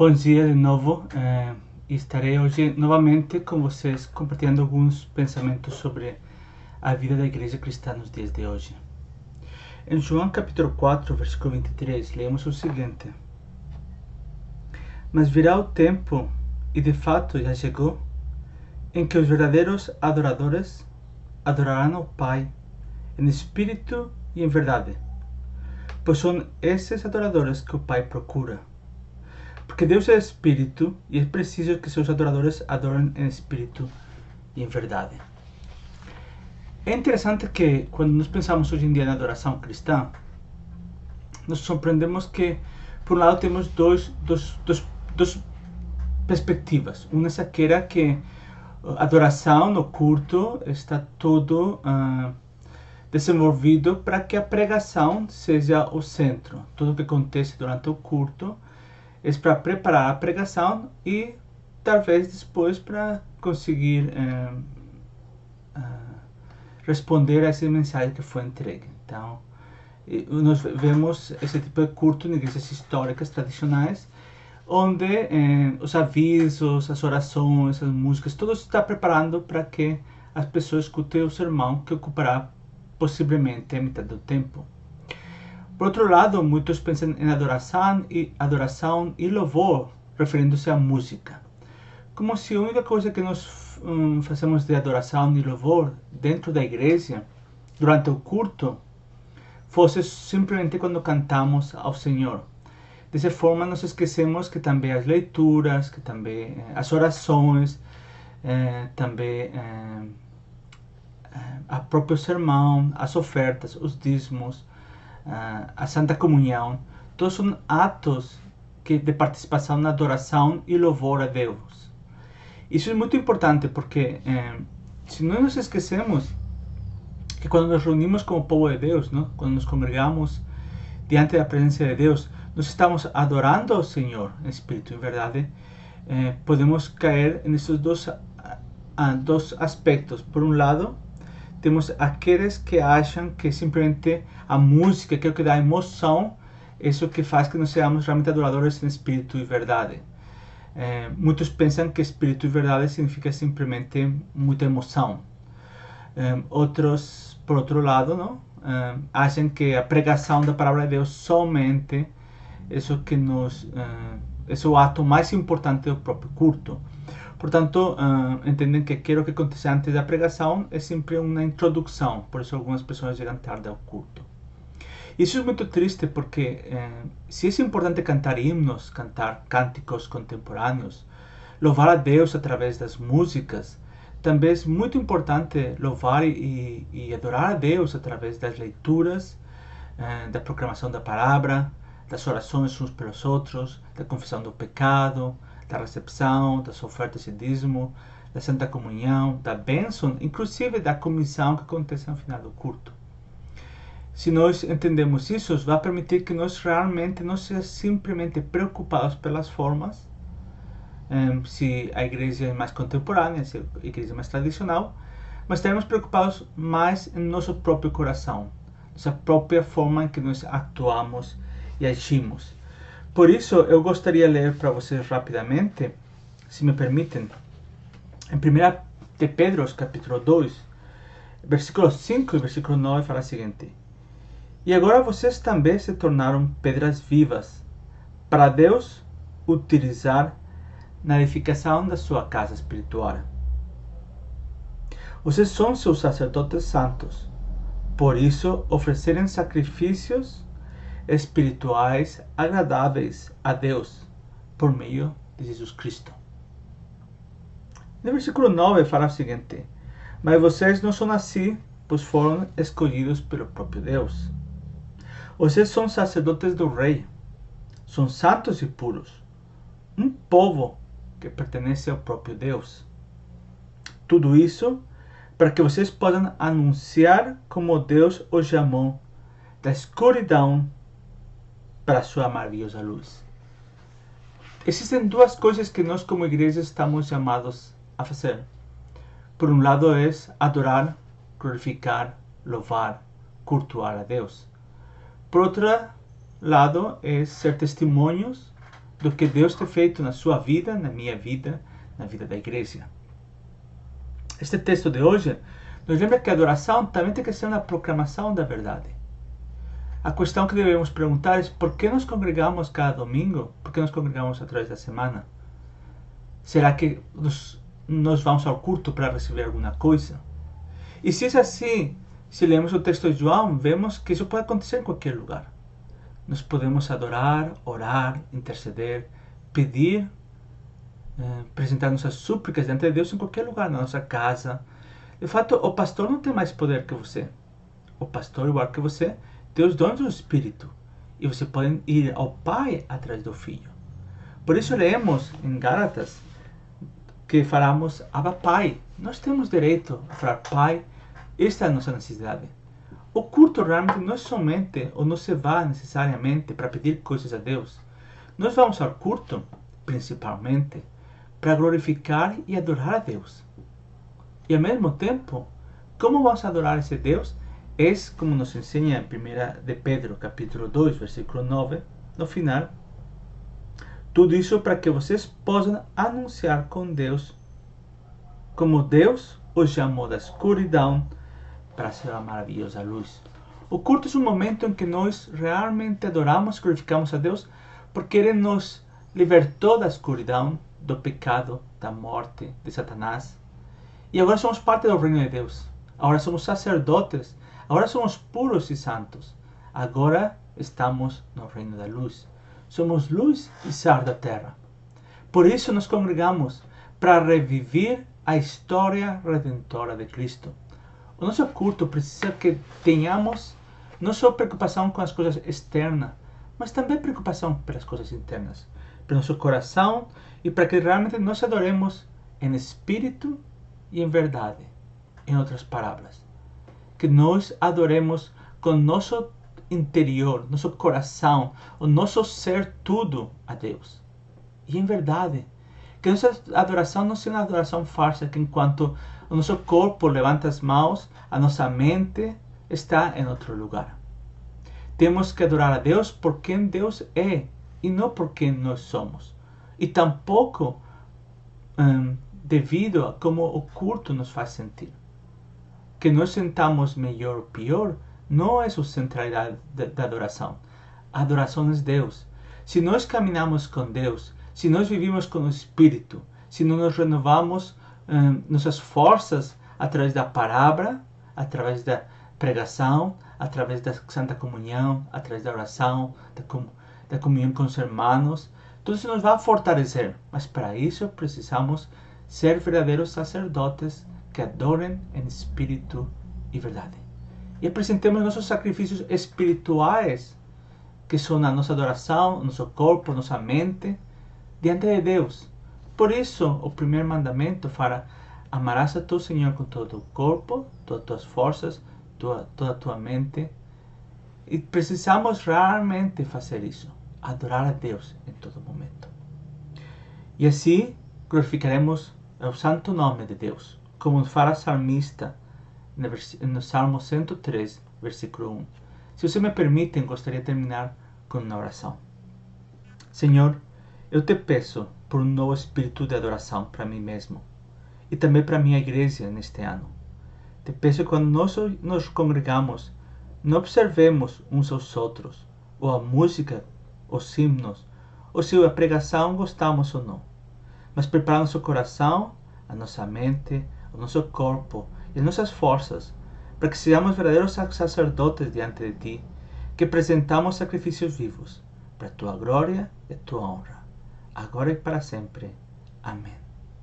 Bom dia de novo, e estarei hoje novamente com vocês compartilhando alguns pensamentos sobre a vida da igreja cristã nos dias de hoje. Em João capítulo 4, versículo 23, lemos o seguinte: Mas virá o tempo, e de fato já chegou, em que os verdadeiros adoradores adorarão ao Pai em espírito e em verdade, pois são esses adoradores que o Pai procura. Porque Deus é espírito e é preciso que seus adoradores adorem em espírito e em verdade. É interessante que quando nós pensamos hoje em dia na adoração cristã, nos surpreendemos que, por um lado, temos duas perspectivas. Uma é aquela que a adoração no culto está todo desenvolvido para que a pregação seja o centro. Tudo o que acontece durante o culto é para preparar a pregação e talvez depois para conseguir responder a essa mensagem que foi entregue. Então, nós vemos esse tipo de culto em igrejas históricas tradicionais, onde os avisos, as orações, as músicas, tudo está preparando para que as pessoas escutem o sermão que ocupará possivelmente a metade do tempo. Por outro lado, muitos pensam em adoração e louvor, referindo-se à música. Como se a única coisa que nós fazemos de adoração e louvor dentro da igreja, durante o culto, fosse simplesmente quando cantamos ao Senhor. Dessa forma, nós esquecemos que também as leituras, que também as orações, também o próprio sermão, as ofertas, os dízimos, a Santa Comunhão, todos são atos de participação na adoração e louvor a Deus. Isso é muito importante porque se nós nos esquecemos que quando nos reunimos como povo de Deus, ¿no? Quando nos congregamos diante da presença de Deus, nós estamos adorando ao Senhor em espírito e em verdade, podemos cair nesses dois aspectos. Por um lado, temos aqueles que acham que simplesmente a música, que é o que dá emoção, é isso que faz que nós sejamos realmente adoradores em espírito e verdade. Muitos pensam que espírito e verdade significa simplesmente muita emoção. Outros, por outro lado, não? Acham que a pregação da palavra de Deus somente é o ato mais importante do próprio culto. Portanto, entendem que aquilo que acontece antes da pregação é sempre uma introdução, por isso algumas pessoas chegam tarde ao culto. Isso é muito triste porque se é importante cantar himnos, cantar cânticos contemporâneos, louvar a Deus através das músicas, também é muito importante louvar e adorar a Deus através das leituras, da proclamação da palavra, das orações uns pelos outros, da confissão do pecado, da recepção, das ofertas e dízimo, da Santa Comunhão, da bênção, inclusive da comissão que acontece no final do culto. Se nós entendemos isso, vai permitir que nós realmente não sejamos simplesmente preocupados pelas formas, se a igreja é mais contemporânea, se a igreja é mais tradicional, mas estaremos preocupados mais em nosso próprio coração, nossa própria forma em que nós actuamos e agimos. Por isso, eu gostaria de ler para vocês rapidamente, se me permitem, em 1 de Pedro, capítulo 2, versículo 5 e versículo 9, fala o seguinte: E agora vocês também se tornaram pedras vivas, para Deus utilizar na edificação da sua casa espiritual. Vocês são seus sacerdotes santos, por isso oferecerem sacrifícios espirituais agradáveis a Deus por meio de Jesus Cristo. No versículo 9 fala o seguinte: Mas vocês não são assim, pois foram escolhidos pelo próprio Deus. Vocês são sacerdotes do Rei, são santos e puros, um povo que pertence ao próprio Deus. Tudo isso para que vocês possam anunciar como Deus os chamou da escuridão para a sua maravilhosa luz. Existem duas coisas que nós como igreja estamos chamados a fazer. Por um lado é adorar, glorificar, louvar, cultuar a Deus. Por outro lado é ser testemunhos do que Deus tem feito na sua vida, na minha vida, na vida da igreja. Este texto de hoje nos lembra que a adoração também tem que ser uma proclamação da verdade. A questão que devemos perguntar é por que nos congregamos cada domingo? Por que nos congregamos através da semana? Será que nós vamos ao culto para receber alguma coisa? E se é assim, se lemos o texto de João, vemos que isso pode acontecer em qualquer lugar. Nós podemos adorar, orar, interceder, pedir, apresentar nossas súplicas diante de Deus em qualquer lugar, na nossa casa. De fato, o pastor não tem mais poder que você. O pastor, igual que você, tem os dons do Espírito. E você pode ir ao Pai através do Filho. Por isso lemos em Gálatas que falamos Abba Pai. Nós temos direito a falar Pai. Esta é a nossa necessidade. O culto realmente não é somente, ou não se vai necessariamente para pedir coisas a Deus. Nós vamos ao culto, principalmente, para glorificar e adorar a Deus. E ao mesmo tempo, como vamos adorar esse Deus? É como nos ensina em 1 de Pedro, capítulo 2, versículo 9, no final. Tudo isso para que vocês possam anunciar com Deus, como Deus os chamou da escuridão para a sua maravilhosa luz. O culto é um momento em que nós realmente adoramos e glorificamos a Deus, porque Ele nos libertou da escuridão, do pecado, da morte, de Satanás. E agora somos parte do reino de Deus. Agora somos sacerdotes. Agora somos puros e santos. Agora estamos no reino da luz. Somos luz e sal da terra. Por isso nos congregamos, para reviver a história redentora de Cristo. O nosso culto precisa que tenhamos não só preocupação com as coisas externas, mas também preocupação pelas coisas internas, pelo nosso coração, e para que realmente nós adoremos em espírito e em verdade. Em outras palavras, que nós adoremos com nosso interior, nosso coração, o nosso ser tudo a Deus. E em verdade, que nossa adoração não seja uma adoração falsa, que enquanto o nosso corpo levanta as mãos, a nossa mente está em outro lugar. Temos que adorar a Deus por quem Deus é e não por quem nós somos. E tampouco devido a como o culto nos faz sentir. Que nós sentamos melhor ou pior não é a centralidade da adoração. A adoração é Deus. Se nós caminhamos com Deus, se nós vivimos com o Espírito, se não nos renovamos nossas forças através da palavra, através da pregação, através da Santa Comunhão, através da oração, da comunhão com os irmãos, tudo isso nos vai fortalecer. Mas para isso precisamos ser verdadeiros sacerdotes que adorem em espírito e verdade. E apresentemos nossos sacrifícios espirituais, que são a nossa adoração, nosso corpo, nossa mente, diante de Deus. Por isso, o primeiro mandamento fala: amarás a tu Senhor com todo o corpo, todas as tuas forças, toda a tua mente. E precisamos realmente fazer isso, adorar a Deus em todo momento. E assim glorificaremos o santo nome de Deus, como fala o salmista no Salmo 103, versículo 1. Se você me permite, gostaria de terminar com uma oração. Senhor, eu te peço por um novo espírito de adoração para mim mesmo e também para a minha igreja neste ano. Te peço que quando nós nos congregamos, não observemos uns aos outros, ou a música, os himnos, ou se a pregação gostamos ou não, mas preparar nosso coração, a nossa mente, o nosso corpo e as nossas forças, para que sejamos verdadeiros sacerdotes diante de Ti, que apresentamos sacrifícios vivos, para a Tua glória e a Tua honra, agora e para sempre. Amém.